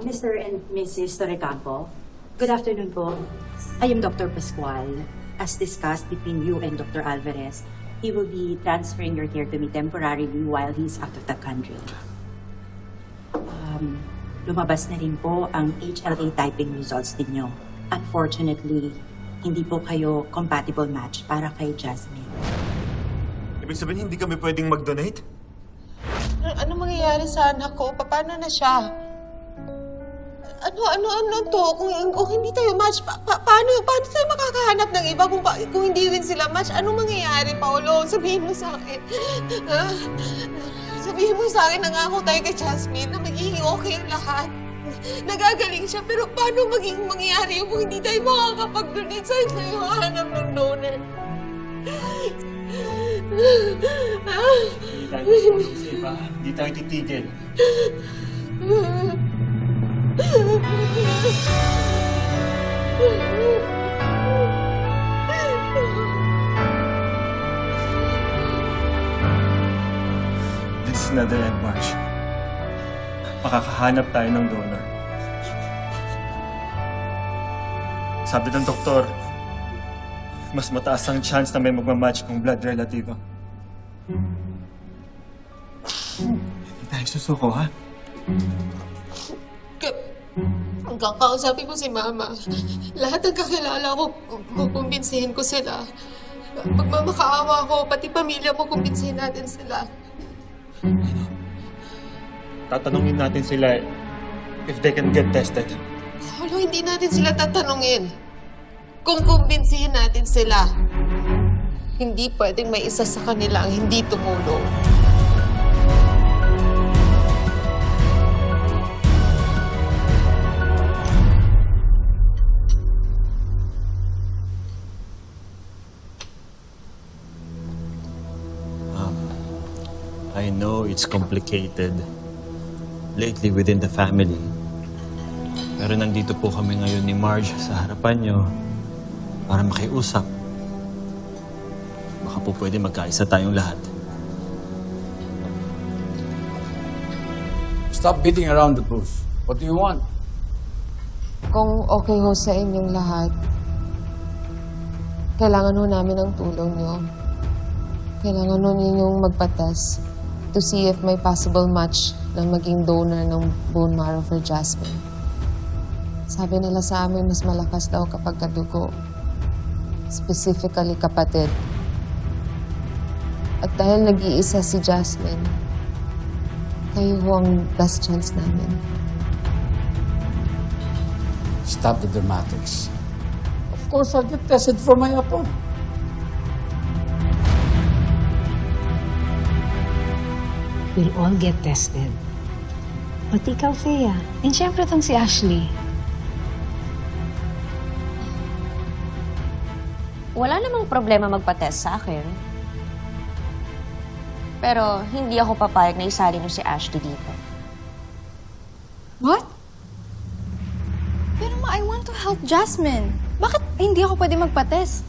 Mr. and Mrs. Torrecampo, good afternoon po. I am Dr. Pascual. As discussed between you and Dr. Alvarez, he will be transferring your care to me temporarily while he's out of the country. Lumabas na rin po ang HLA typing results ninyo. Unfortunately, hindi po kayo compatible match para kay Jasmine. Ibig sabihin, hindi kami pwedeng mag-donate? Ano mangyayari sa anak ko? Paano na siya? Ano to? Kung hindi tayo match, paano tayo makakahanap ng iba kung hindi rin sila match? Ano mangyayari, Paolo? Sabihin mo sa akin. Ha? Sabihin mo sa akin, nangako tayo kay Jasmine na magiging okay ang lahat. Nagagaling siya, pero paano magiging mangyayari yung kung hindi tayo makakapag-donate? Saan tayo hahanap ng donor? Hindi tayo tutulong sa iba. Hindi tayo titigil. This is not the end, March. Makakahanap tayo ng donor. Sabi ng doktor, mas mataas ang chance na may magmamatch kung blood relative. Hindi tayo susuko, ha? Hanggang kausapin ko si Mama. Lahat ng kakilala ko, kukumbinsihin ko sila. Magmamakaawa ko, pati pamilya mo, kumbinsihin natin sila. Tatanungin natin sila if they can get tested. Paolo, hindi natin sila tatanungin. Kung kumbinsihin natin sila, hindi pwedeng may isa sa kanila ang hindi tumulong. I know it's complicated lately within the family. Pero nandito po kami ngayon ni Marge sa harapan nyo para makiusap. Baka po pwede magkaisa tayong lahat. Stop beating around the bush. What do you want? Kung okay ho sa inyong lahat, kailangan ho namin ng tulong nyo. Kailangan ho ninyong magpatas to see if may possible match na maging donor ng bone marrow for Jasmine. Sabi nila sa amin, mas malakas daw kapag kadugo. Specifically, kapatid. At dahil nag-iisa si Jasmine, kayo ho ang best chance namin. Stop the dramatics. Of course, I'll get tested for my apo. We'll all get tested. Pati ikaw, Thea. And syempre tong si Ashley. Wala namang problema magpa-test sa akin. Pero hindi ako papayag na isali mo si Ashley dito. What? Pero ma, I want to help Jasmine. Bakit hindi ako pwede magpa-test?